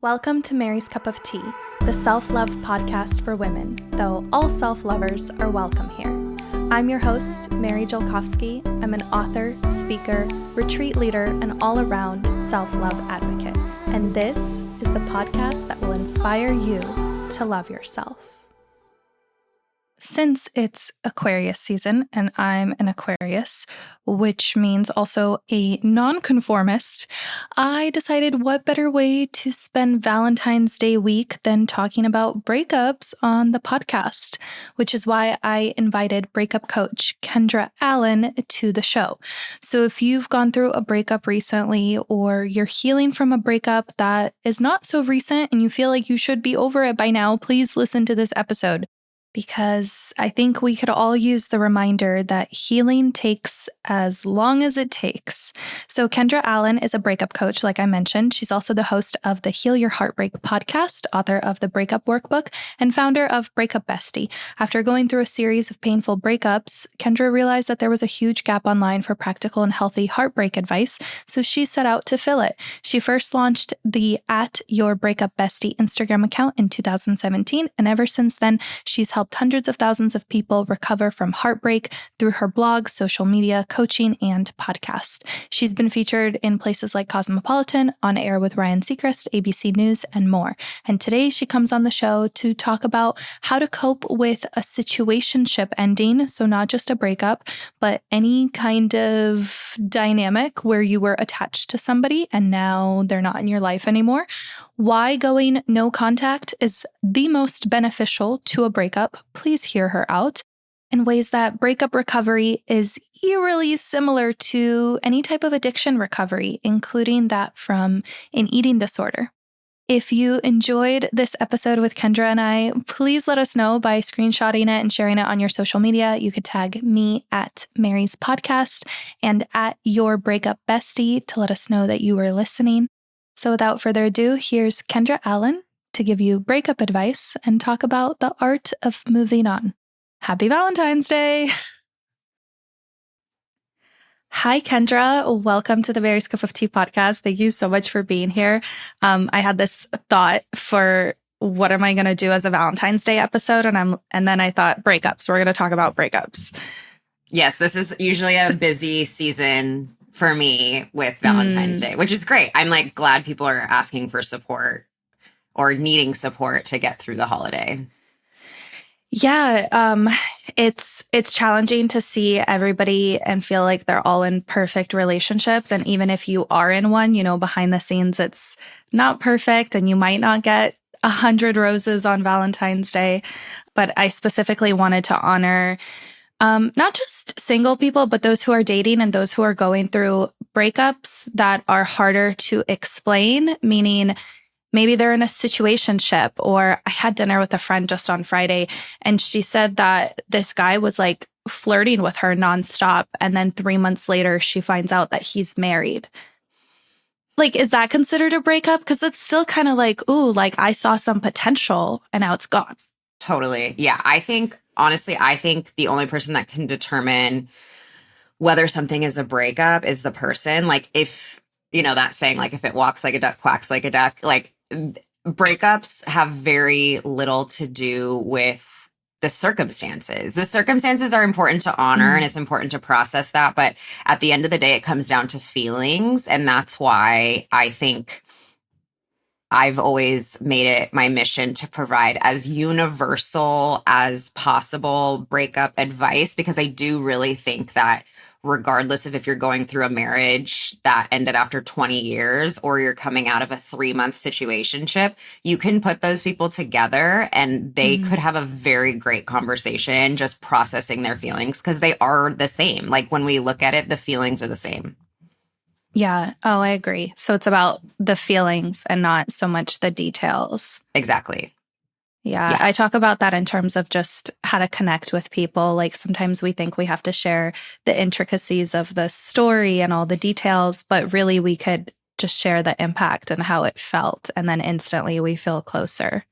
Welcome to Mary's Cup of Tea, the self-love podcast for women, though all self-lovers are welcome here. I'm your host, Mary Jolkowski. I'm an author, speaker, retreat leader, and all-around self-love advocate. And this is the podcast that will inspire you to love yourself. Since it's Aquarius season and I'm an Aquarius, which means also a nonconformist, I decided what better way to spend Valentine's Day week than talking about breakups on the podcast, which is why I invited breakup coach Kendra Allen to the show. So if you've gone through a breakup recently or you're healing from a breakup that is not so recent and you feel like you should be over it by now, please listen to this episode. Because I think we could all use the reminder that healing takes as long as it takes. So Kendra Allen is a breakup coach, like I mentioned. She's also the host of the Heal Your Heartbreak podcast, author of the Breakup Workbook, and founder of Breakup Bestie. After going through a series of painful breakups, Kendra realized that there was a huge gap online for practical and healthy heartbreak advice, so she set out to fill it. She first launched the @YourBreakupBestie Instagram account in 2017, and ever since then, she's helped hundreds of thousands of people recover from heartbreak through her blog, social media, coaching, and podcast. She's been featured in places like Cosmopolitan, On Air with Ryan Seacrest, ABC News, and more. And today she comes on the show to talk about how to cope with a situationship ending, so not just a breakup, but any kind of dynamic where you were attached to somebody and now they're not in your life anymore. Why going no contact is the most beneficial to a breakup. Please hear her out. And ways that breakup recovery is eerily similar to any type of addiction recovery, including that from an eating disorder. If you enjoyed this episode with Kendra and I, please let us know by screenshotting it and sharing it on your social media. You could tag me at Mary's Podcast and at Your Breakup Bestie to let us know that you were listening. So without further ado, here's Kendra Allen to give you breakup advice and talk about the art of moving on. Happy Valentine's Day! Hi, Kendra. Welcome to the Mary's Cup of Tea podcast. Thank you so much for being here. I had this thought for what am I going to do as a Valentine's Day episode, and then I thought breakups. We're going to talk about breakups. Yes, this is usually a busy season for me with Valentine's Day, which is great. I'm like glad people are asking for support or needing support to get through the holiday. Yeah, it's challenging to see everybody and feel like they're all in perfect relationships. And even if you are in one, behind the scenes, it's not perfect and you might not get 100 roses on Valentine's Day. But I specifically wanted to honor not just single people, but those who are dating and those who are going through breakups that are harder to explain, meaning maybe they're in a situationship. Or I had dinner with a friend just on Friday, and she said that this guy was like flirting with her nonstop. And then 3 months later, she finds out that he's married. Like, is that considered a breakup? Because it's still kind of like, ooh, like I saw some potential and now it's gone. Totally. Yeah. Honestly, I think the only person that can determine whether something is a breakup is the person. Like if, that saying, like if it walks like a duck, quacks like a duck, like breakups have very little to do with the circumstances. The circumstances are important to honor and it's important to process that. But at the end of the day, it comes down to feelings. And that's why I think I've always made it my mission to provide as universal as possible breakup advice, because I do really think that regardless of if you're going through a marriage that ended after 20 years or you're coming out of a 3-month situationship, you can put those people together and they could have a very great conversation just processing their feelings, because they are the same. Like when we look at it, the feelings are the same. Yeah. Oh, I agree. So it's about the feelings and not so much the details. Exactly. Yeah. I talk about that in terms of just how to connect with people. Like sometimes we think we have to share the intricacies of the story and all the details, but really we could just share the impact and how it felt. And then instantly we feel closer.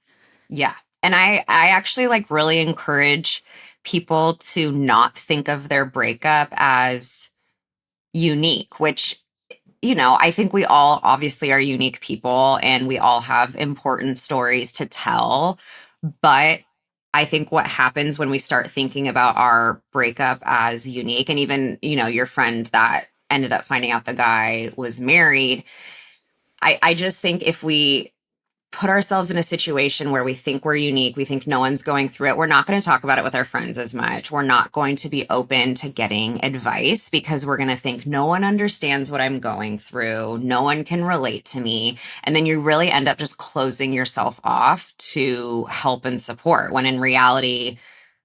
Yeah. And I actually like really encourage people to not think of their breakup as unique, which I think we all obviously are unique people and we all have important stories to tell. But I think what happens when we start thinking about our breakup as unique, and even, your friend that ended up finding out the guy was married, I just think if we put ourselves in a situation where we think we're unique, we think no one's going through it, we're not going to talk about it with our friends as much. We're not going to be open to getting advice because we're going to think no one understands what I'm going through. No one can relate to me. And then you really end up just closing yourself off to help and support when in reality,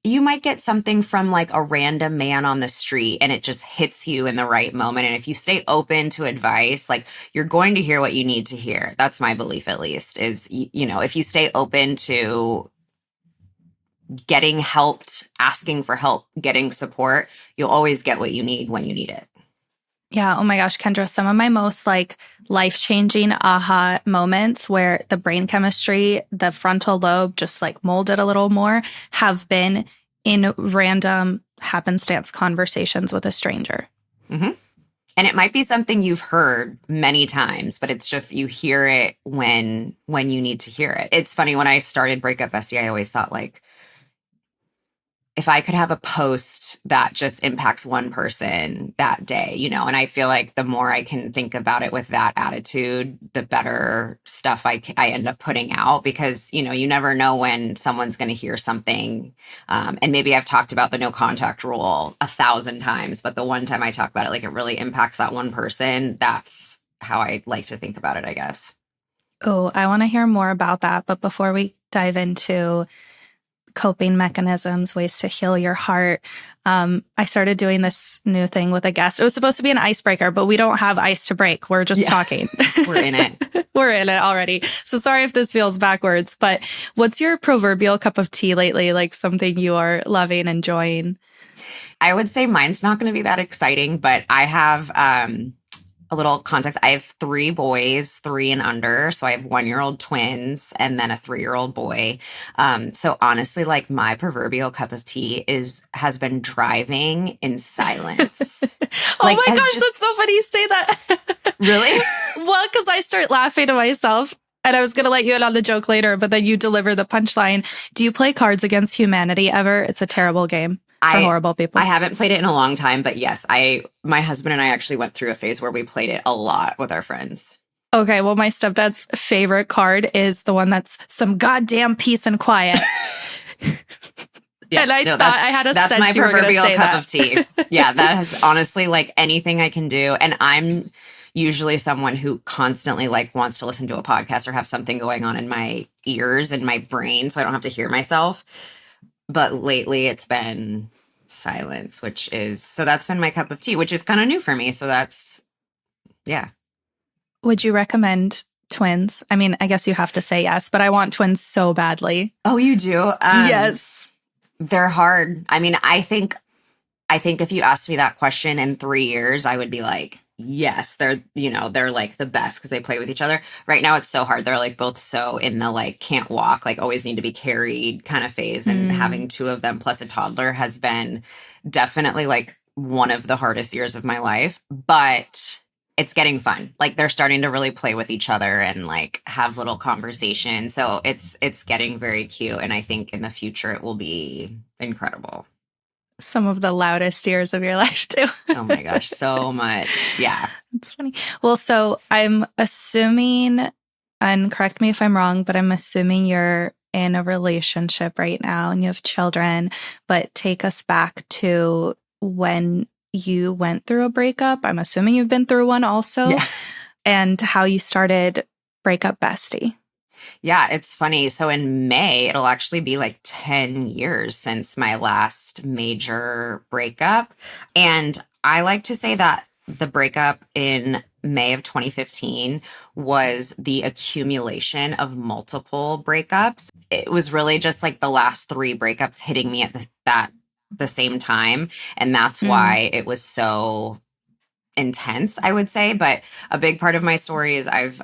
you might get something from like a random man on the street and it just hits you in the right moment. And if you stay open to advice, like you're going to hear what you need to hear. That's my belief, at least, is, if you stay open to getting helped, asking for help, getting support, you'll always get what you need when you need it. Yeah. Oh my gosh, Kendra, some of my most like life-changing aha moments where the brain chemistry, the frontal lobe just like molded a little more have been in random happenstance conversations with a stranger. Mm-hmm. And it might be something you've heard many times, but it's just you hear it when you need to hear it. It's funny, when I started Breakup Bestie, I always thought like, if I could have a post that just impacts one person that day, and I feel like the more I can think about it with that attitude, the better stuff I end up putting out, because, you never know when someone's going to hear something. And maybe I've talked about the no contact rule 1,000 times, but the one time I talk about it, like it really impacts that one person. That's how I like to think about it, I guess. Oh, I want to hear more about that. But before we dive into coping mechanisms, ways to heal your heart, I started doing this new thing with a guest. It was supposed to be an icebreaker, but we don't have ice to break. We're just talking. We're in it. We're in it already. So sorry if this feels backwards, but what's your proverbial cup of tea lately? Like something you are loving, enjoying? I would say mine's not going to be that exciting, but I have a little context. I have 3 boys, 3 and under. So I have 1-year-old twins and then a 3-year-old boy. So honestly, like my proverbial cup of tea has been driving in silence. Oh my gosh, that's so funny you say that. Really? Well, because I start laughing to myself. And I was going to let you in on the joke later, but then you deliver the punchline. Do you play Cards Against Humanity ever? It's a terrible game for horrible people. I haven't played it in a long time, but yes, my husband and I actually went through a phase where we played it a lot with our friends. Okay, well, my stepdad's favorite card is the one that's some goddamn peace and quiet. Yeah, and I thought I had a sense my you were going to say proverbial cup that. of tea. Yeah, that is honestly like anything I can do. And I'm usually someone who constantly like wants to listen to a podcast or have something going on in my ears and my brain so I don't have to hear myself. But lately it's been silence, so that's been my cup of tea, which is kind of new for me. So that's, yeah. Would you recommend twins? I mean, I guess you have to say yes, but I want twins so badly. Oh, you do? Yes. They're hard. I mean, I think if you asked me that question in 3 years, I would be like, yes, they're like the best because they play with each other. Right now, it's so hard. They're like both so in the like can't walk, like always need to be carried kind of phase. And having 2 of them plus a toddler has been definitely like one of the hardest years of my life. But it's getting fun. Like they're starting to really play with each other and like have little conversations. So it's getting very cute. And I think in the future it will be incredible. Some of the loudest years of your life, too. Oh my gosh, so much. Yeah. It's funny. Well, so I'm assuming, and correct me if I'm wrong, but I'm assuming you're in a relationship right now and you have children, but take us back to when you went through a breakup. I'm assuming you've been through one also, Yeah. And how you started Breakup Bestie. Yeah, it's funny. So in May, it'll actually be like 10 years since my last major breakup. And I like to say that the breakup in May of 2015 was the accumulation of multiple breakups. It was really just like the last 3 breakups hitting me at the same time. And that's why it was so intense, I would say. But a big part of my story is I've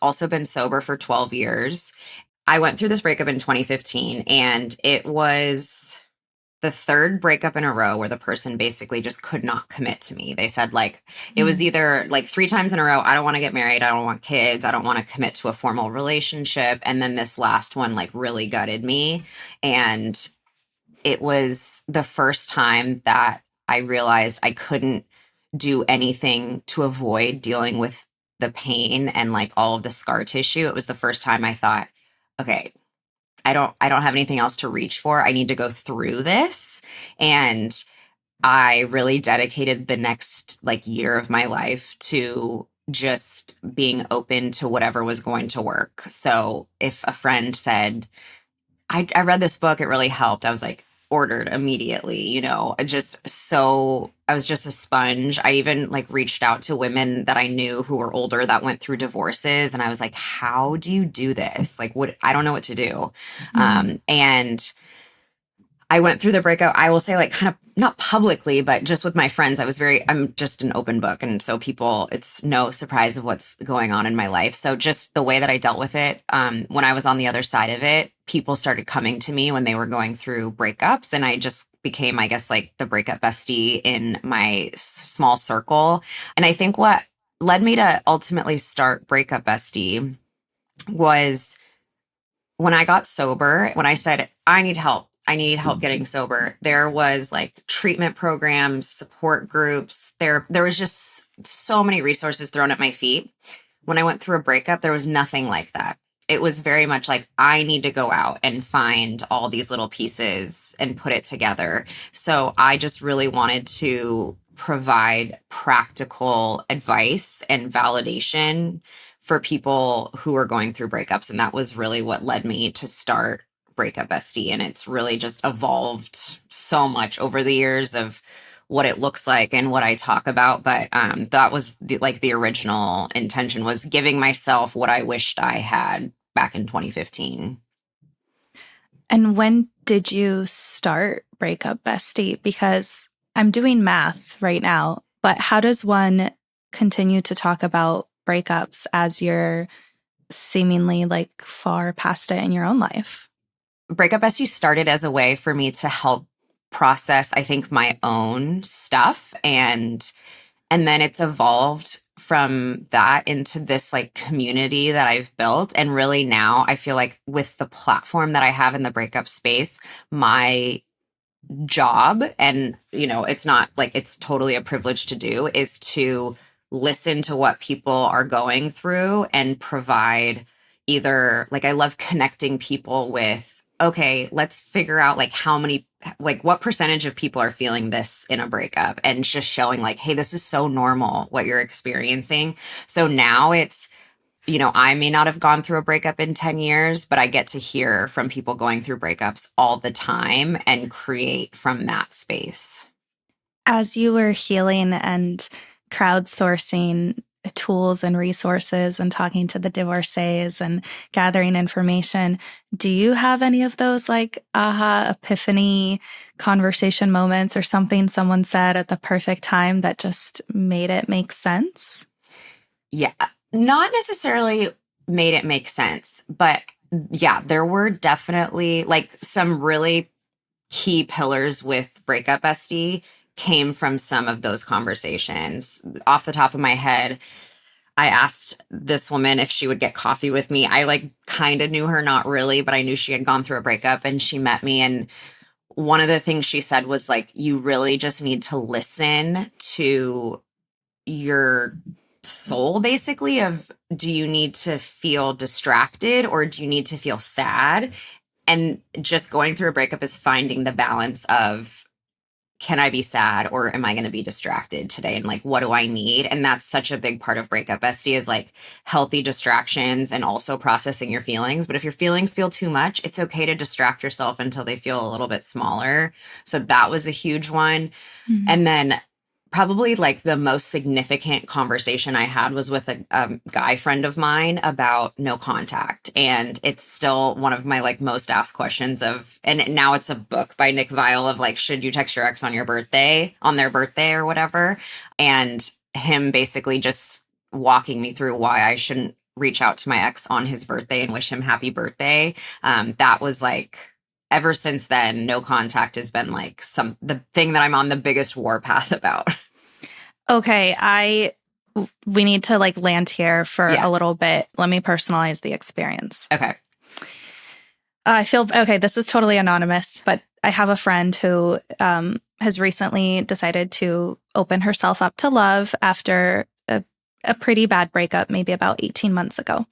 also been sober for 12 years. I went through this breakup in 2015 and it was the third breakup in a row where the person basically just could not commit to me. They said like it was Mm. either like three times in a row, I don't want to get married, I don't want kids, I don't want to commit to a formal relationship. And then this last one like really gutted me. And it was the first time that I realized I couldn't do anything to avoid dealing with the pain and like all of the scar tissue. It was the first time I thought, okay, I don't have anything else to reach for. I need to go through this. And I really dedicated the next like year of my life to just being open to whatever was going to work. So if a friend said, I read this book, it really helped, I was like, ordered immediately, I was just a sponge. I even like reached out to women that I knew who were older that went through divorces. And I was like, how do you do this? Like, I don't know what to do. Mm. And I went through the breakup, I will say, like, kind of not publicly, but just with my friends. I'm just an open book. And so it's no surprise of what's going on in my life. So just the way that I dealt with it, when I was on the other side of it, people started coming to me when they were going through breakups. And I just became, I guess, like the breakup bestie in my small circle. And I think what led me to ultimately start Breakup Bestie was when I got sober, when I said, I need help getting sober, there was like treatment programs, support groups. There was just so many resources thrown at my feet. When I went through a breakup, there was nothing like that. It was very much like, I need to go out and find all these little pieces and put it together. So I just really wanted to provide practical advice and validation for people who are going through breakups. And that was really what led me to start Breakup Bestie. And it's really just evolved so much over the years of what it looks like and what I talk about. But that was the original intention, was giving myself what I wished I had back in 2015. And when did you start Breakup Bestie? Because I'm doing math right now, but how does one continue to talk about breakups as you're seemingly like far past it in your own life? Breakup Bestie started as a way for me to help process, I think, my own stuff. And then it's evolved from that into this like community that I've built. And really now I feel like with the platform that I have in the breakup space, my job, and it's not like it's totally a privilege to do, is to listen to what people are going through and provide either, like, I love connecting people with, okay, let's figure out like what percentage of people are feeling this in a breakup, and just showing like, hey, this is so normal what you're experiencing. So now it's, I may not have gone through a breakup in 10 years, but I get to hear from people going through breakups all the time and create from that space. As you were healing and crowdsourcing tools and resources and talking to the divorcees and gathering information, do you have any of those like aha, epiphany conversation moments, or something someone said at the perfect time that just made it make sense? Yeah, not necessarily made it make sense, but yeah, there were definitely like some really key pillars with Breakup Bestie came from some of those conversations. Off the top of my head, I asked this woman if she would get coffee with me. I like kind of knew her, not really, but I knew she had gone through a breakup, and she met me. And one of the things she said was like, you really just need to listen to your soul, basically, of, do you need to feel distracted or do you need to feel sad? And just going through a breakup is finding the balance of, can I be sad or am I going to be distracted today? And like, what do I need? And that's such a big part of Breakup Bestie, is like healthy distractions and also processing your feelings. But if your feelings feel too much, it's okay to distract yourself until they feel a little bit smaller. So that was a huge one. Mhm. And then probably like the most significant conversation I had was with a guy friend of mine about no contact. And it's still one of my like most asked questions of, and now it's a book by Nick Viall of like, should you text your ex on their birthday or whatever? And him basically just walking me through why I shouldn't reach out to my ex on his birthday and wish him happy birthday. That was like ever since then, no contact has been like the thing that I'm on the biggest warpath about. Okay, we need to like land here for Yeah. a little bit. Let me personalize the experience. Okay. I feel okay. This is totally anonymous, but I have a friend who has recently decided to open herself up to love after a pretty bad breakup, maybe about 18 months ago.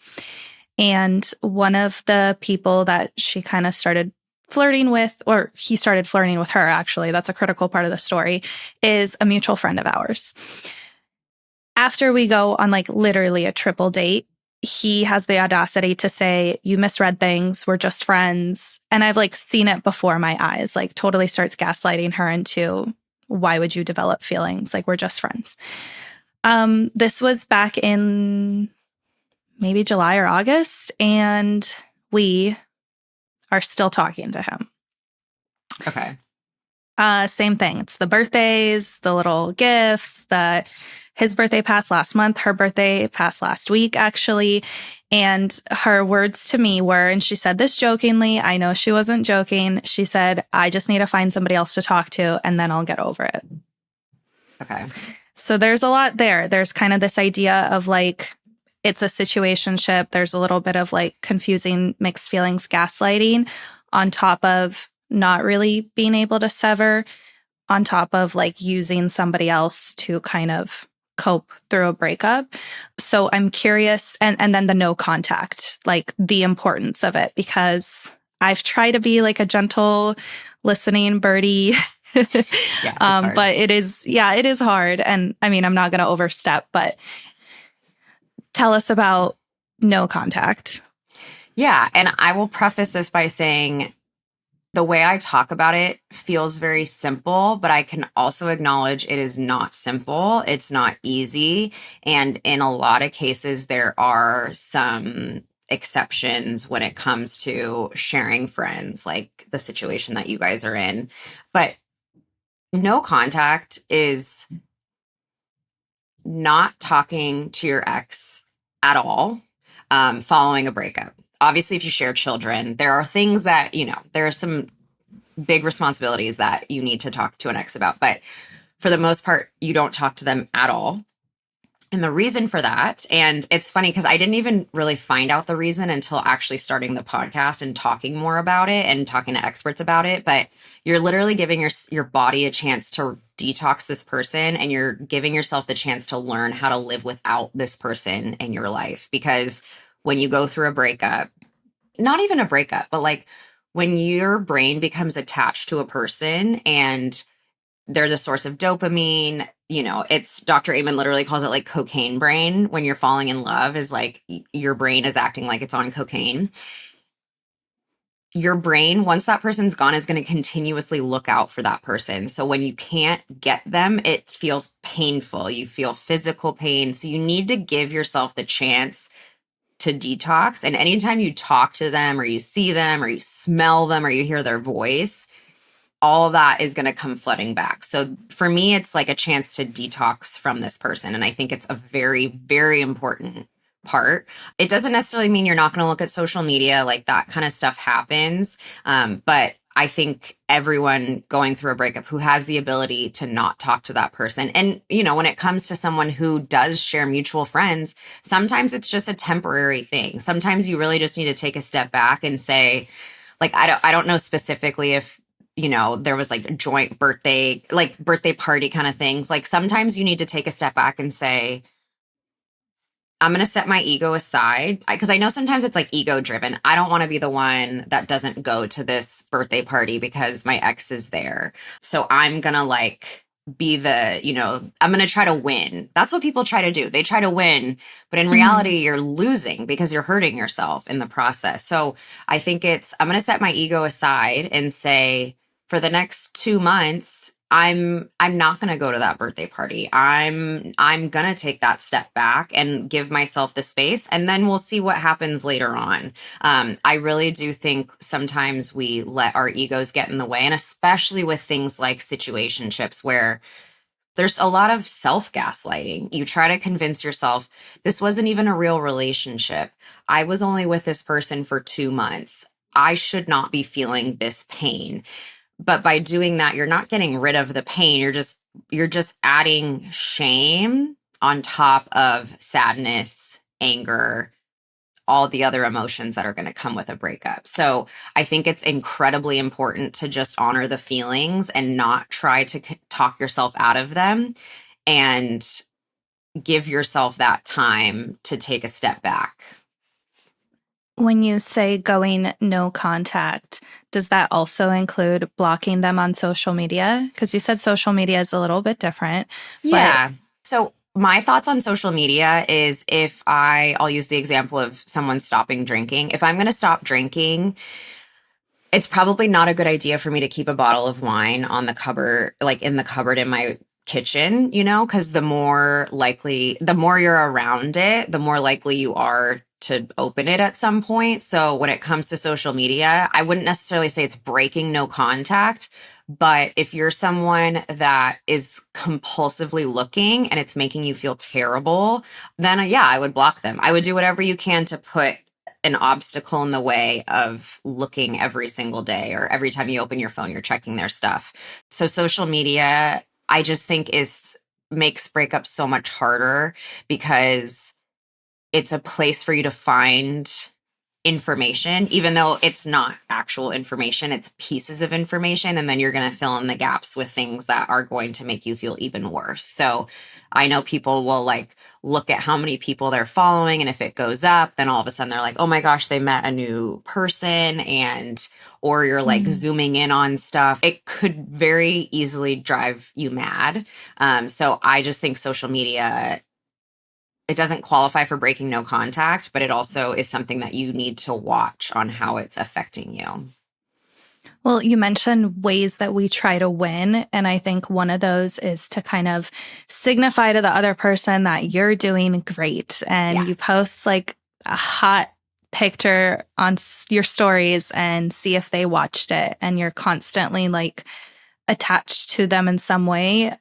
And one of the people that she kind of started flirting with, or he started flirting with her, actually, that's a critical part of the story, is a mutual friend of ours. After we go on like literally a triple date, he has the audacity to say, "You misread things. We're just friends." And I've like seen it before my eyes, like totally starts gaslighting her into, "Why would you develop feelings? Like we're just friends." This was back in maybe July or August, and we are still talking to him. Okay. Same thing. It's the birthdays, the little gifts, his birthday passed last month, her birthday passed last week, actually. And her words to me were, and she said this jokingly, I know she wasn't joking. She said, "I just need to find somebody else to talk to and then I'll get over it." Okay. So there's a lot there. There's kind of this idea of like, it's a situationship. There's a little bit of like confusing mixed feelings gaslighting on top of not really being able to sever, on top of like using somebody else to kind of cope through a breakup. So I'm curious, and then the no contact, like the importance of it, because I've tried to be like a gentle listening birdie. Yeah, it's hard. But it is hard. And I mean, I'm not going to overstep, but tell us about no contact. Yeah. And I will preface this by saying the way I talk about it feels very simple, but I can also acknowledge it is not simple. It's not easy. And in a lot of cases, there are some exceptions when it comes to sharing friends, like the situation that you guys are in. But no contact is not talking to your ex at all following a breakup. Obviously, if you share children, there are things that, there are some big responsibilities that you need to talk to an ex about. But for the most part, you don't talk to them at all. And the reason for that, and it's funny because I didn't even really find out the reason until actually starting the podcast and talking more about it and talking to experts about it. But you're literally giving your body a chance to detox this person, and you're giving yourself the chance to learn how to live without this person in your life. Because when you go through a breakup, not even a breakup, but like when your brain becomes attached to a person and they're the source of dopamine, it's Dr. Amen literally calls it like cocaine brain. When you're falling in love, is like your brain is acting like it's on cocaine. Your brain, once that person's gone, is going to continuously look out for that person. So when you can't get them, it feels painful. You feel physical pain. So you need to give yourself the chance to detox. And anytime you talk to them or you see them or you smell them or you hear their voice, all that is going to come flooding back. So for me, it's like a chance to detox from this person. And I think it's a very, very important part. It doesn't necessarily mean you're not going to look at social media. Like that kind of stuff happens. But I think everyone going through a breakup who has the ability to not talk to that person. And, when it comes to someone who does share mutual friends, sometimes it's just a temporary thing. Sometimes you really just need to take a step back and say, like, I don't know specifically if there was like a joint birthday party kind of things. Like sometimes you need to take a step back and say, I'm going to set my ego aside, because I know sometimes it's like ego driven. I don't want to be the one that doesn't go to this birthday party because my ex is there. So I'm going to like be I'm going to try to win. That's what people try to do. They try to win, but in reality, you're losing because you're hurting yourself in the process. So I think I'm going to set my ego aside and say, for the next 2 months, I'm not going to go to that birthday party. I'm going to take that step back and give myself the space, and then we'll see what happens later on. I really do think sometimes we let our egos get in the way, and especially with things like situationships where there's a lot of self-gaslighting. You try to convince yourself this wasn't even a real relationship. I was only with this person for 2 months. I should not be feeling this pain. But by doing that, you're not getting rid of the pain. You're just adding shame on top of sadness, anger, all the other emotions that are going to come with a breakup. So I think it's incredibly important to just honor the feelings and not try to talk yourself out of them, and give yourself that time to take a step back. When you say going no contact, does that also include blocking them on social media? Because you said social media is a little bit different, but Yeah. So my thoughts on social media is, I'll use the example of someone stopping drinking. If I'm going to stop drinking, it's probably not a good idea for me to keep a bottle of wine on the cupboard, like in the cupboard in my kitchen, because the more you're around it, the more likely you are to open it at some point. So when it comes to social media, I wouldn't necessarily say it's breaking no contact, but if you're someone that is compulsively looking and it's making you feel terrible, then yeah, I would block them. I would do whatever you can to put an obstacle in the way of looking every single day, or every time you open your phone, you're checking their stuff. So social media, I just think makes breakups so much harder, because it's a place for you to find information, even though it's not actual information, it's pieces of information. And then you're going to fill in the gaps with things that are going to make you feel even worse. So I know people will like look at how many people they're following. And if it goes up, then all of a sudden they're like, oh my gosh, they met a new person. Or you're like zooming in on stuff. It could very easily drive you mad. So I just think social media, it doesn't qualify for breaking no contact, but it also is something that you need to watch on how it's affecting you. Well, you mentioned ways that we try to win. And I think one of those is to kind of signify to the other person that you're doing great. And you post like a hot picture on your stories and see if they watched it. And you're constantly like attached to them in some way,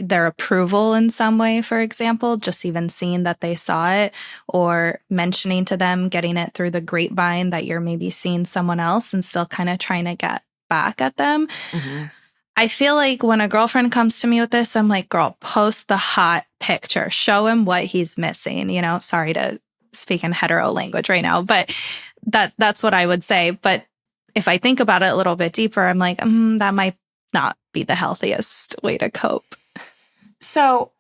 their approval in some way, for example, just even seeing that they saw it, or mentioning to them, getting it through the grapevine that you're maybe seeing someone else and still kind of trying to get back at them. Mm-hmm. I feel like when a girlfriend comes to me with this, I'm like, girl, post the hot picture, show him what he's missing. Sorry to speak in hetero language right now, but that's what I would say. But if I think about it a little bit deeper, I'm like, that might not be the healthiest way to cope. So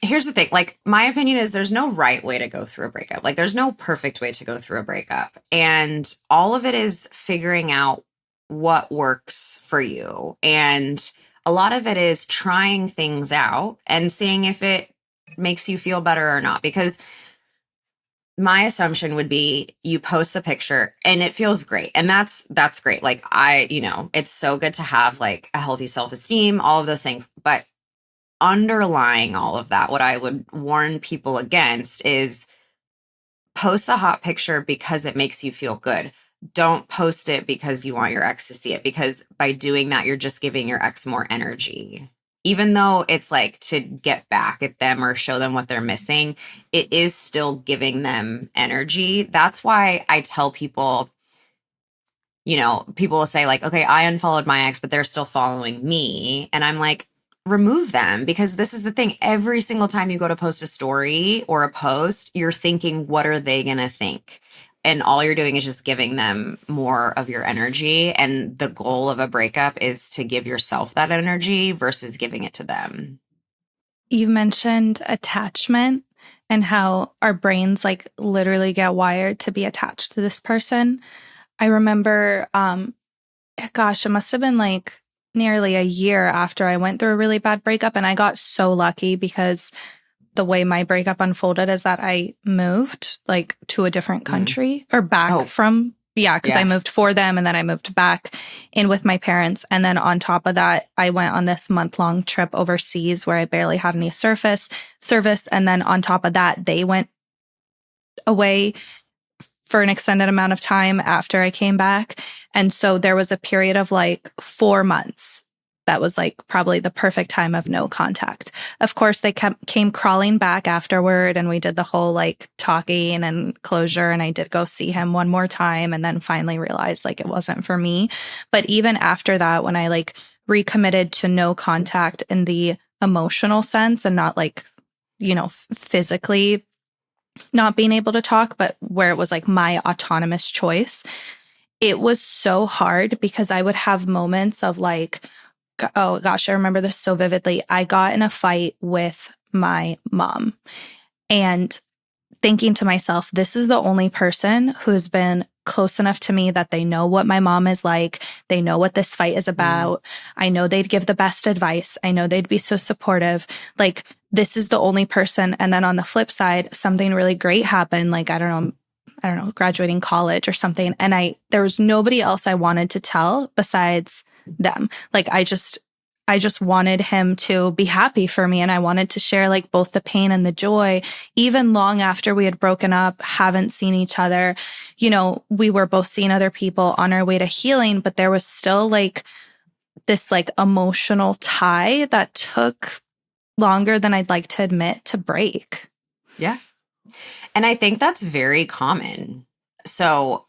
here's the thing. Like, my opinion is there's no right way to go through a breakup. Like, there's no perfect way to go through a breakup. And all of it is figuring out what works for you. And a lot of it is trying things out and seeing if it makes you feel better or not. Because my assumption would be you post the picture and it feels great. And that's great. Like, it's so good to have like a healthy self-esteem, all of those things. But underlying all of that, what I would warn people against is post a hot picture because it makes you feel good. Don't post it because you want your ex to see it, because by doing that, you're just giving your ex more energy. Even though it's like to get back at them or show them what they're missing, it is still giving them energy. That's why I tell people, people will say like, okay, I unfollowed my ex, but they're still following me. And I'm like, remove them, because this is the thing. Every single time you go to post a story or a post, you're thinking, what are they going to think? And all you're doing is just giving them more of your energy. And the goal of a breakup is to give yourself that energy versus giving it to them. You mentioned attachment and how our brains like literally get wired to be attached to this person. I remember, it must have been like nearly a year after I went through a really bad breakup. And I got so lucky because the way my breakup unfolded is that I moved like to a different country or back from, because I moved for them and then I moved back in with my parents. And then on top of that, I went on this month-long trip overseas where I barely had any service. And then on top of that, they went away for an extended amount of time after I came back. And so there was a period of like 4 months that was like probably the perfect time of no contact. Of course, they came crawling back afterward, and we did the whole like talking and closure. And I did go see him one more time, and then finally realized like it wasn't for me. But even after that, when I like recommitted to no contact in the emotional sense and not like, physically not being able to talk, but where it was like my autonomous choice, it was so hard because I would have moments of like, oh gosh, I remember this so vividly. I got in a fight with my mom and thinking to myself, this is the only person who's been close enough to me that they know what my mom is like. They know what this fight is about. I know they'd give the best advice. I know they'd be so supportive. Like, this is the only person. And then on the flip side, something really great happened. Like, I don't know, graduating college or something. And there was nobody else I wanted to tell besides them. Like, I just wanted him to be happy for me. And I wanted to share like both the pain and the joy, even long after we had broken up, haven't seen each other. We were both seeing other people on our way to healing, but there was still like this like emotional tie that took longer than I'd like to admit to break. Yeah. And I think that's very common. So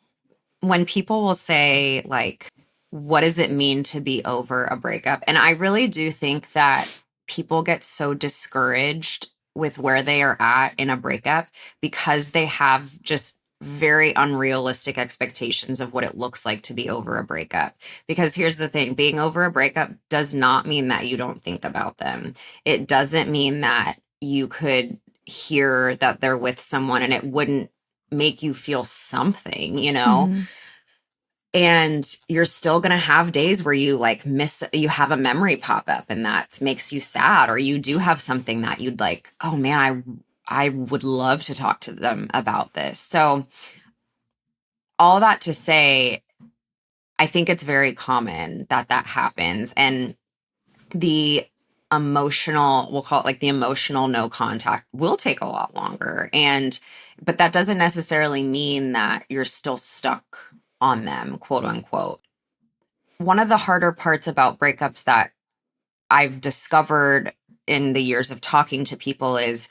when people will say, like, what does it mean to be over a breakup? And I really do think that people get so discouraged with where they are at in a breakup because they have just very unrealistic expectations of what it looks like to be over a breakup. Because here's the thing, being over a breakup does not mean that you don't think about them. It doesn't mean that you could hear that they're with someone and it wouldn't make you feel something, Mm-hmm. and you're still going to have days where you like you have a memory pop up and that makes you sad, or you do have something that you'd like, oh man, I would love to talk to them about this. So all that to say, I think it's very common that happens. And the emotional, we'll call it like the emotional no contact, will take a lot longer. But that doesn't necessarily mean that you're still stuck on them, quote unquote. One of the harder parts about breakups that I've discovered in the years of talking to people is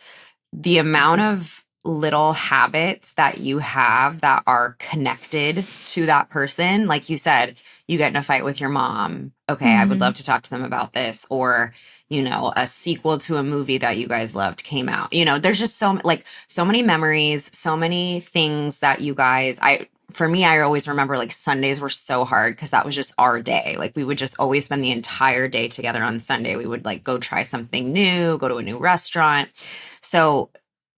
the amount of little habits that you have that are connected to that person. Like you said, you get in a fight with your mom. Okay, I would love to talk to them about this. Or, a sequel to a movie that you guys loved came out. There's just so many memories, so many things that you guys, for me, I always remember like Sundays were so hard because that was just our day. Like we would just always spend the entire day together on Sunday. We would like go try something new, go to a new restaurant. So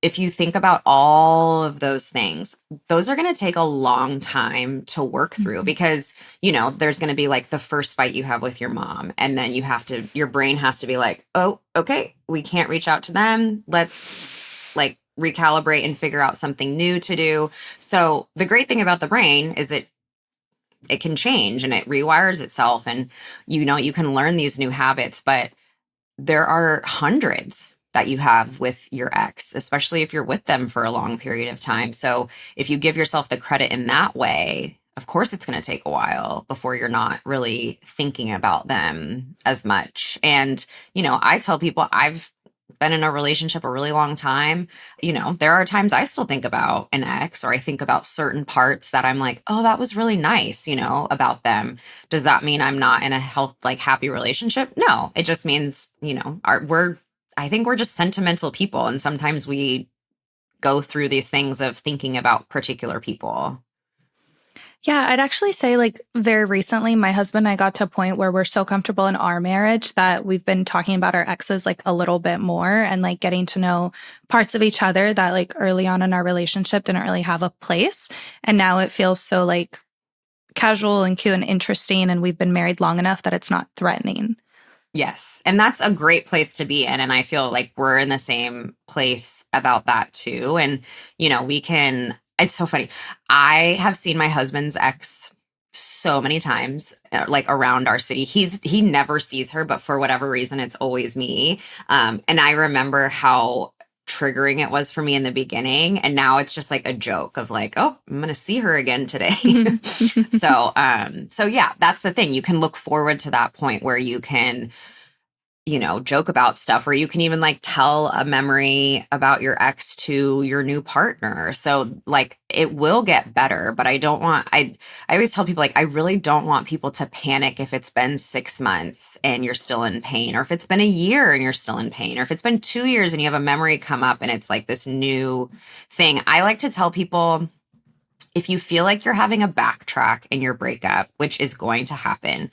if you think about all of those things, those are going to take a long time to work through because, there's going to be like the first fight you have with your mom. And then your brain has to be like, oh, okay, we can't reach out to them. Let's like recalibrate and figure out something new to do. So the great thing about the brain is it can change and it rewires itself. And, you can learn these new habits, but there are hundreds that you have with your ex, especially if you're with them for a long period of time. So if you give yourself the credit in that way, of course, it's going to take a while before you're not really thinking about them as much. And, I tell people I've been in a relationship a really long time. There are times I still think about an ex, or I think about certain parts that I'm like, oh, that was really nice, about them. Does that mean I'm not in a happy relationship? No, it just means, I think we're just sentimental people. And sometimes we go through these things of thinking about particular people. Yeah, I'd actually say like very recently, my husband and I got to a point where we're so comfortable in our marriage that we've been talking about our exes like a little bit more and like getting to know parts of each other that like early on in our relationship didn't really have a place. And now it feels so like casual and cute and interesting. And we've been married long enough that it's not threatening. Yes. And that's a great place to be in. And I feel like we're in the same place about that too. And, it's so funny. I have seen my husband's ex so many times, like around our city. He never sees her, but for whatever reason, it's always me. And I remember how triggering it was for me in the beginning. And now it's just like a joke of like, oh, I'm going to see her again today. So yeah, that's the thing. You can look forward to that point where you can, joke about stuff, where you can even like tell a memory about your ex to your new partner. So like it will get better, but I always tell people, like, I really don't want people to panic if it's been 6 months and you're still in pain, or if it's been a year and you're still in pain, or if it's been 2 years and you have a memory come up and it's like this new thing. I like to tell people, if you feel like you're having a backtrack in your breakup, which is going to happen,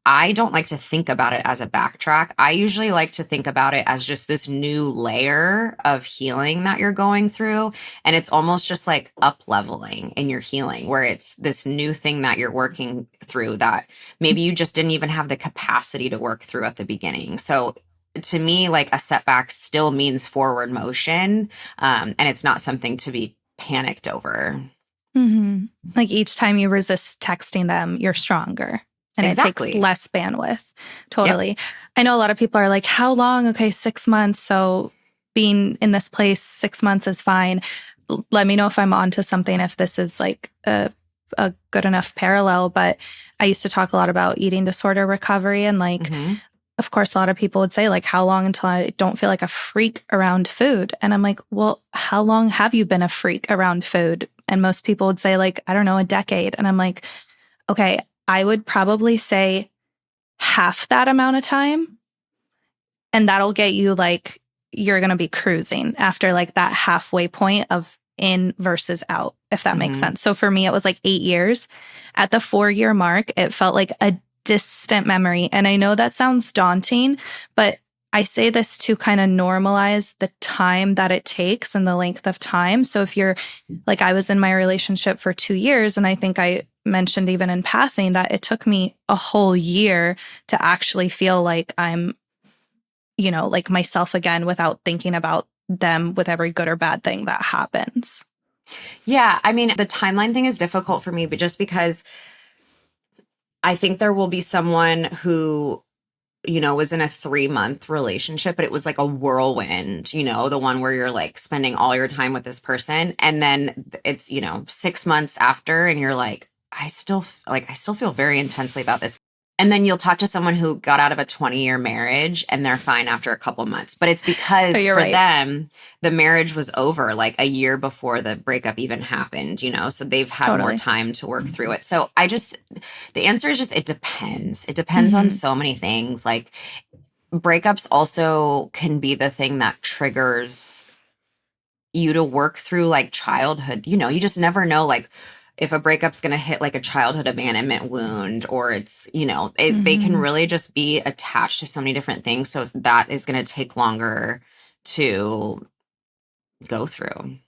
I don't like to think about it as a backtrack. I usually like to think about it as just this new layer of healing that you're going through. And it's almost just like up leveling in your healing, where it's this new thing that you're working through that maybe you just didn't even have the capacity to work through at the beginning. So to me, like, a setback still means forward motion. And it's not something to be panicked over. Like each time you resist texting them, you're stronger. And Exactly. it takes less bandwidth. Totally. Yep. I know a lot of people are like, how long? Okay, 6 months. So being in this place 6 months is fine. Let me know if I'm onto something, if this is like a good enough parallel. But I used to talk a lot about eating disorder recovery. And like, of course, a lot of people would say, like, how long until I don't feel like a freak around food? And I'm like, well, how long have you been a freak around food? And most people would say, like, I don't know, a decade. And I'm like, okay, I would probably say half that amount of time. And that'll get you, like, you're going to be cruising after like that halfway point of in versus out, if that makes sense. So for me, it was like 8 years. At the 4-year mark, it felt like a distant memory. And I know that sounds daunting, but I say this to kind of normalize the time that it takes and the length of time. So if you're like, I was in my relationship for 2 years, and I think I mentioned even in passing that it took me a whole year to actually feel like I'm, like myself again, without thinking about them with every good or bad thing that happens. Yeah. I mean, the timeline thing is difficult for me, but just because I think there will be someone who, was in a 3-month relationship, but it was like a whirlwind, the one where you're like spending all your time with this person. And then it's, 6 months after, and you're like, I still feel very intensely about this. And then you'll talk to someone who got out of a 20-year marriage and they're fine after a couple months. But it's because for them, the marriage was over like a year before the breakup even happened, so they've had more time to work through it. So the answer is just, it depends. It depends on so many things. Like, breakups also can be the thing that triggers you to work through like childhood. You just never know, like, if a breakup's going to hit like a childhood abandonment wound, or it's, they can really just be attached to so many different things. So that is going to take longer to go through.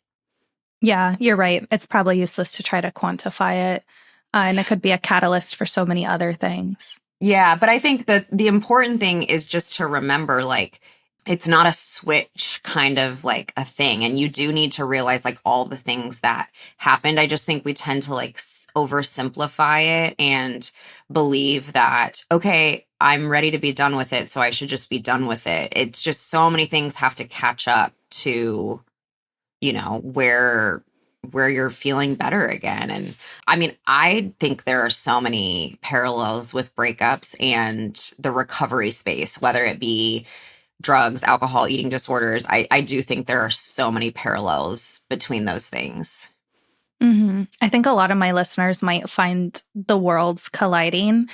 Yeah, you're right. It's probably useless to try to quantify it. And it could be a catalyst for so many other things. Yeah, but I think that the important thing is just to remember, like, it's not a switch kind of like a thing. And you do need to realize like all the things that happened. I just think we tend to like oversimplify it and believe that, okay, I'm ready to be done with it, so I should just be done with it. It's just so many things have to catch up to, where you're feeling better again. And I mean, I think there are so many parallels with breakups and the recovery space, whether it be drugs, alcohol, eating disorders. I do think there are so many parallels between those things. I think a lot of my listeners might find the worlds colliding,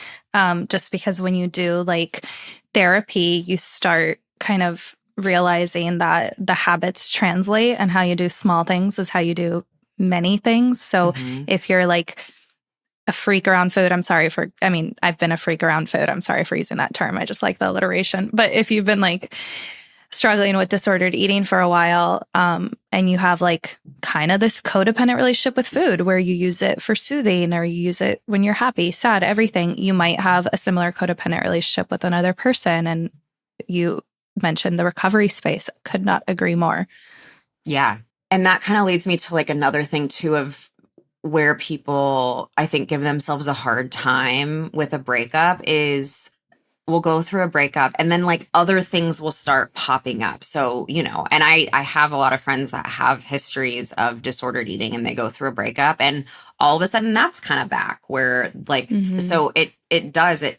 just because when you do like therapy, you start kind of realizing that the habits translate, and how you do small things is how you do many things. So if you're like a freak around food, I've been a freak around food. I'm sorry for using that term. I just like the alliteration. But if you've been like struggling with disordered eating for a while, and you have like kind of this codependent relationship with food where you use it for soothing, or you use it when you're happy, sad, everything, you might have a similar codependent relationship with another person. And you mentioned the recovery space. Could not agree more. Yeah. And that kind of leads me to like another thing too, of where people, I think, give themselves a hard time with a breakup is we'll go through a breakup and then like other things will start popping up. So, and I have a lot of friends that have histories of disordered eating and they go through a breakup and all of a sudden that's kind of back where like, Mm-hmm. so it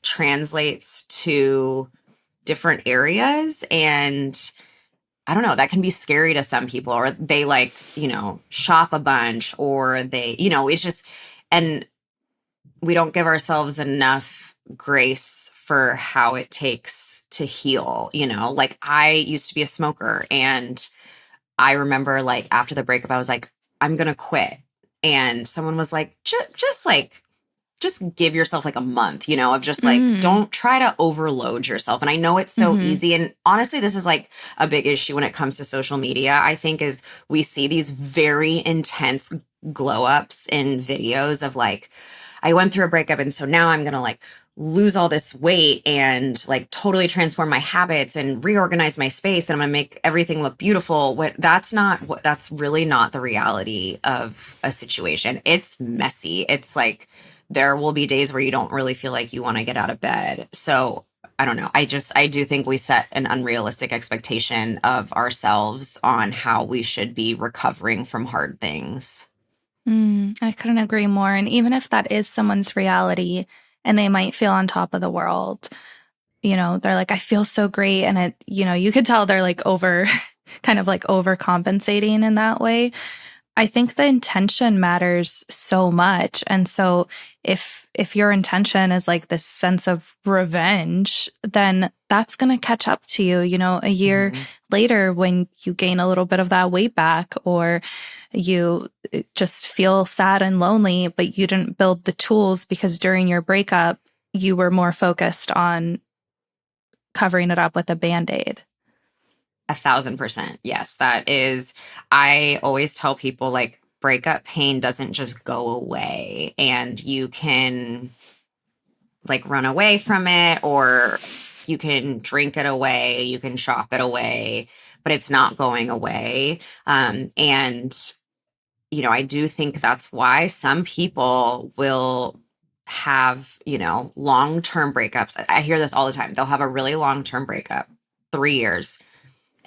translates to different areas. And I don't know, that can be scary to some people, or they like, shop a bunch, or they, it's just, and we don't give ourselves enough grace for how it takes to heal. Like I used to be a smoker, and I remember like after the breakup, I was like, I'm going to quit. And someone was like, just give yourself like a month, of just like, Mm. don't try to overload yourself. And I know it's so Mm-hmm. easy. And honestly, this is like a big issue when it comes to social media, I think, is we see these very intense glow ups in videos of like, I went through a breakup and so now I'm going to like lose all this weight and like totally transform my habits and reorganize my space, and I'm going to make everything look beautiful. That's really not the reality of a situation. It's messy. It's like there will be days where you don't really feel like you want to get out of bed. So I don't know. I do think we set an unrealistic expectation of ourselves on how we should be recovering from hard things. I couldn't agree more. And even if that is someone's reality and they might feel on top of the world, they're like, I feel so great. And you could tell they're like kind of like overcompensating in that way. I think the intention matters so much. And so if your intention is like this sense of revenge, then that's going to catch up to you, a year Mhm. later when you gain a little bit of that weight back, or you just feel sad and lonely, but you didn't build the tools because during your breakup, you were more focused on covering it up with a band-aid. 1,000%. Yes, that is. I always tell people like breakup pain doesn't just go away, and you can like run away from it, or you can drink it away, you can shop it away, but it's not going away. And I do think that's why some people will have, long-term breakups. I hear this all the time. They'll have a really long-term breakup, 3 years,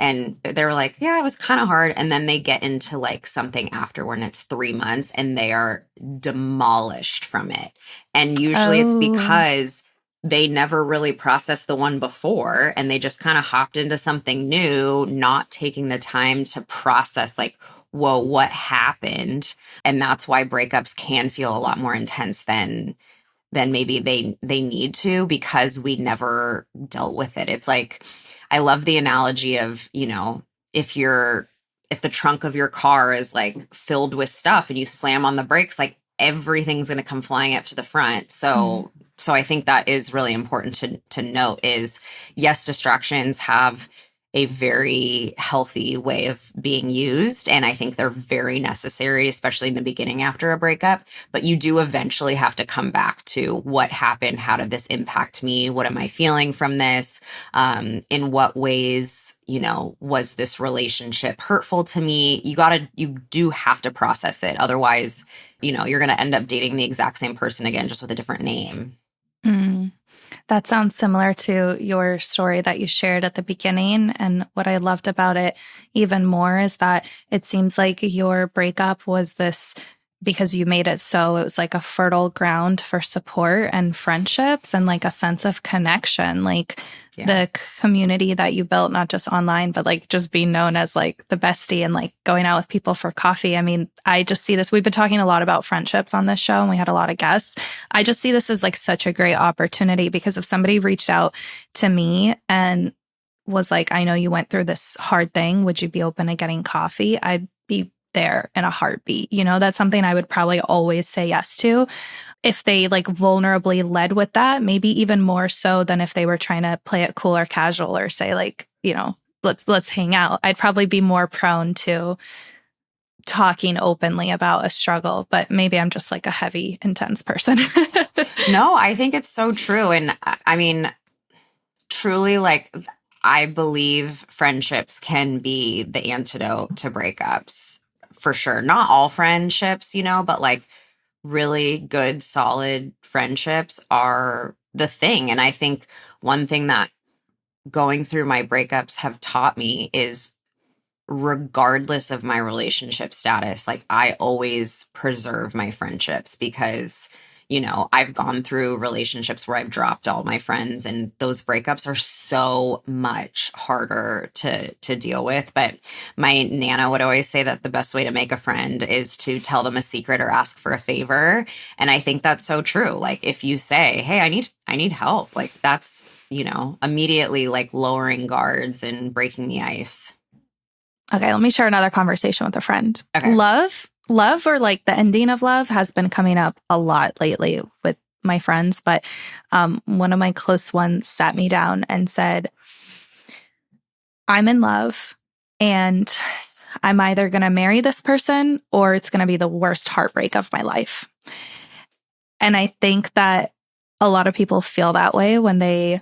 and they were like, yeah, it was kind of hard. And then they get into like something after when it's 3 months and they are demolished from it. And usually it's Oh. because they never really processed the one before and they just kind of hopped into something new, not taking the time to process like, whoa, what happened? And that's why breakups can feel a lot more intense than maybe they need to, because we never dealt with it. It's like, I love the analogy of, if if the trunk of your car is like filled with stuff and you slam on the brakes, like everything's going to come flying up to the front. Mm. So I think that is really important to note is, yes, distractions have a very healthy way of being used. And I think they're very necessary, especially in the beginning after a breakup. But you do eventually have to come back to what happened. How did this impact me? What am I feeling from this? In what ways, was this relationship hurtful to me? You do have to process it. Otherwise, you're going to end up dating the exact same person again, just with a different name. Mm. That sounds similar to your story that you shared at the beginning. And what I loved about it even more is that it seems like your breakup was this because you made it so it was like a fertile ground for support and friendships and like a sense of connection, like Yeah. the community that you built, not just online, but like just being known as like the bestie and like going out with people for coffee. I mean, I just see this. We've been talking a lot about friendships on this show and we had a lot of guests. I just see this as like such a great opportunity because if somebody reached out to me and was like, I know you went through this hard thing, would you be open to getting coffee? I'd be there in a heartbeat. That's something I would probably always say yes to. If they like vulnerably led with that, maybe even more so than if they were trying to play it cool or casual or say like, let's hang out. I'd probably be more prone to talking openly about a struggle, but maybe I'm just like a heavy, intense person. No, I think it's so true. And I mean, truly, like, I believe friendships can be the antidote to breakups for sure. Not all friendships, but like really good, solid friendships are the thing. And I think one thing that going through my breakups have taught me is regardless of my relationship status, like I always preserve my friendships because, I've gone through relationships where I've dropped all my friends and those breakups are so much harder to deal with. But my Nana would always say that the best way to make a friend is to tell them a secret or ask for a favor. And I think that's so true. Like if you say, "Hey, I need help," like that's, immediately like lowering guards and breaking the ice. Okay, let me share another conversation with a friend. Okay. Love, or like the ending of love has been coming up a lot lately with my friends. But one of my close ones sat me down and said, I'm in love and I'm either going to marry this person or it's going to be the worst heartbreak of my life. And I think that a lot of people feel that way when they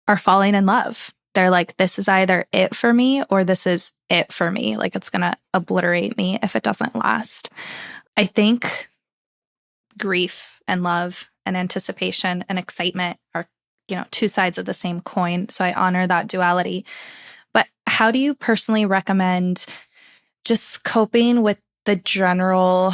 are falling in love. They're like, this is either it for me or this is it for me. Like it's going to obliterate me if it doesn't last. I think grief and love and anticipation and excitement are, two sides of the same coin. So I honor that duality. But how do you personally recommend just coping with the general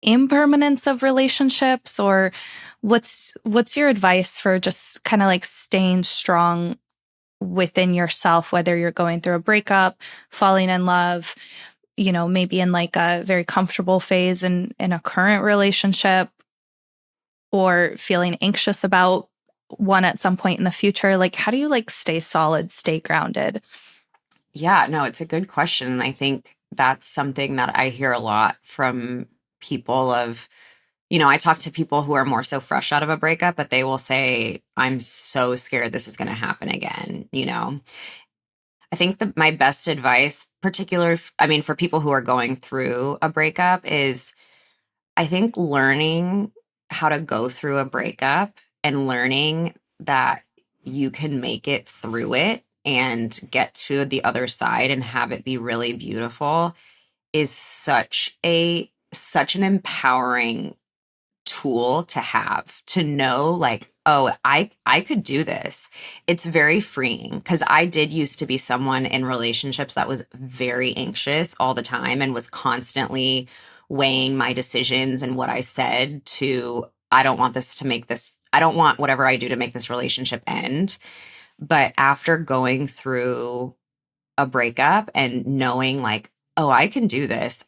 impermanence of relationships, or what's your advice for just kind of like staying strong within yourself, whether you're going through a breakup, falling in love, maybe in like a very comfortable phase in a current relationship, or feeling anxious about one at some point in the future? Like, how do you like stay solid, stay grounded? Yeah, no, it's a good question. And I think that's something that I hear a lot from people of, I talk to people who are more so fresh out of a breakup, but they will say, I'm so scared this is going to happen again. I think my best advice, for people who are going through a breakup is I think learning how to go through a breakup and learning that you can make it through it and get to the other side and have it be really beautiful is such an empowering tool to have, to know like, oh, I could do this. It's very freeing because I did used to be someone in relationships that was very anxious all the time and was constantly weighing my decisions and what I said to, I don't want whatever I do to make this relationship end. But after going through a breakup and knowing like, oh, I can do this.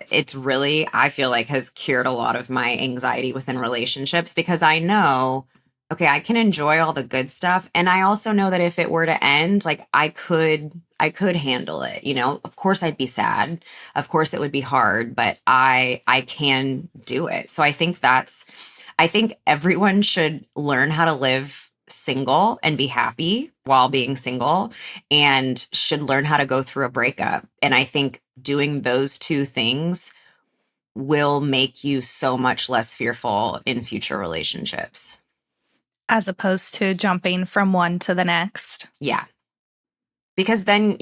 It's really, I feel like has cured a lot of my anxiety within relationships because I know, okay, I can enjoy all the good stuff. And I also know that if it were to end, like I could handle it. Of course I'd be sad. Of course it would be hard, but I can do it. So I think everyone should learn how to live single and be happy while being single and should learn how to go through a breakup. And I think doing those two things will make you so much less fearful in future relationships. As opposed to jumping from one to the next. Yeah. Because then,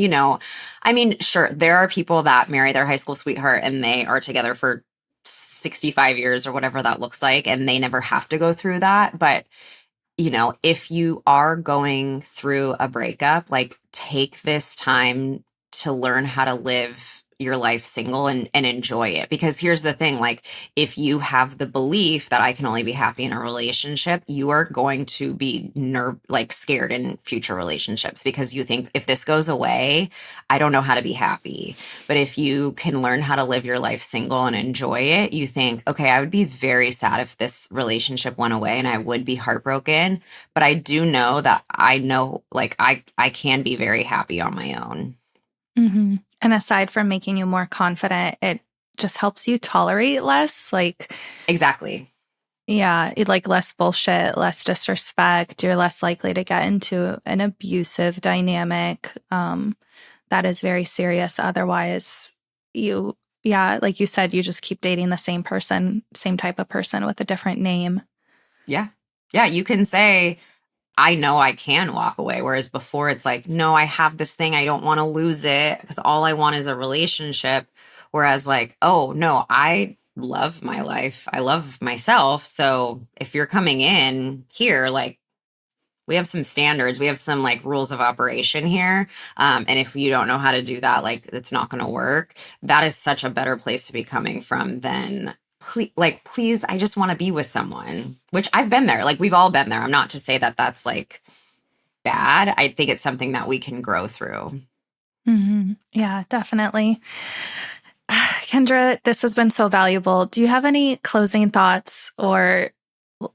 sure, there are people that marry their high school sweetheart and they are together for 65 years or whatever that looks like, and they never have to go through that. But if you are going through a breakup, like take this time to learn how to live your life single and enjoy it. Because here's the thing, like if you have the belief that I can only be happy in a relationship, you are going to be scared in future relationships because you think if this goes away, I don't know how to be happy. But if you can learn how to live your life single and enjoy it, you think, okay, I would be very sad if this relationship went away and I would be heartbroken. But I do know that I know like I can be very happy on my own. Mm-hmm. And aside from making you more confident, it just helps you tolerate less. Like, Exactly. yeah, like less bullshit, less disrespect. You're less likely to get into an abusive dynamic that is very serious. Otherwise, like you said, you just keep dating the same person, same type of person with a different name. Yeah. Yeah. You can say, I know I can walk away. Whereas before it's like, no, I have this thing. I don't want to lose it because all I want is a relationship. Whereas like, oh no, I love my life. I love myself. So if you're coming in here, like, we have some standards, we have some like rules of operation here. And if you don't know how to do that, like, it's not going to work. That is such a better place to be coming from than please, I just want to be with someone, which I've been there. Like, we've all been there. I'm not to say that that's like bad. I think it's something that we can grow through. Mm-hmm. Yeah, definitely. Kendra, this has been so valuable. Do you have any closing thoughts or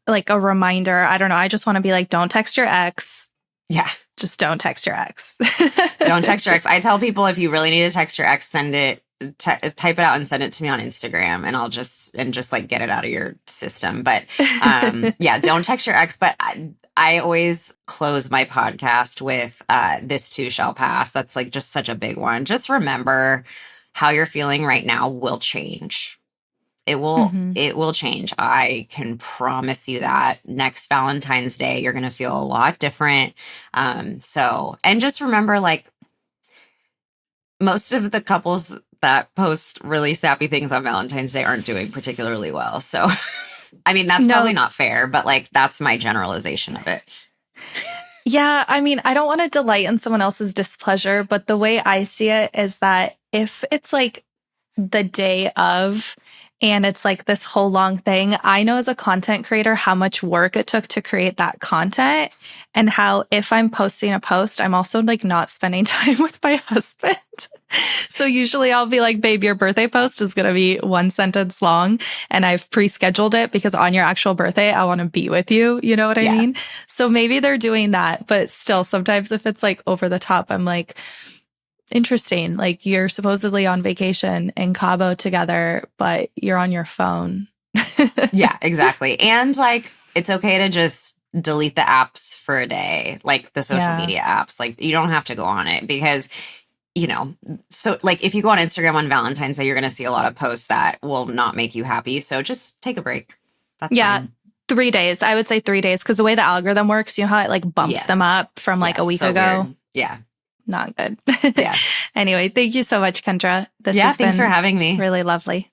like a reminder? I don't know. I just want to be like, don't text your ex. Yeah. Just don't text your ex. Don't text your ex. I tell people, if you really need to text your ex, send it, type it out and send it to me on Instagram, and I'll just like get it out of your system. But yeah, don't text your ex. But I always close my podcast with this too shall pass. That's like just such a big one. Just remember, how you're feeling right now will change. It will change. I can promise you that. Next Valentine's Day, you're going to feel a lot different. And just remember, like, most of the couples that post really sappy things on Valentine's Day aren't doing particularly well. So, I mean, that's probably not fair, but like, that's my generalization of it. Yeah, I mean, I don't want to delight in someone else's displeasure, but the way I see it is that if it's like the day of and it's like this whole long thing, I know as a content creator how much work it took to create that content, and how if I'm posting a post, I'm also like not spending time with my husband. So usually I'll be like, babe, your birthday post is going to be 1 sentence long, and I've pre-scheduled it because on your actual birthday, I want to be with you. You know what I mean? So maybe they're doing that, but still sometimes if it's like over the top, I'm like, interesting. Like, you're supposedly on vacation in Cabo together, but you're on your phone. Yeah, exactly. And like, it's okay to just delete the apps for a day, like the social media apps. Like, you don't have to go on it because, you know, so like if you go on Instagram on Valentine's Day, you're going to see a lot of posts that will not make you happy. So just take a break. That's fine. 3 days. I would say 3 days, because the way the algorithm works, you know how it like bumps them up from like a week ago? Weird. Yeah. Not good. Yeah. Anyway, thank you so much, Kendra. Thanks for having me. Really lovely.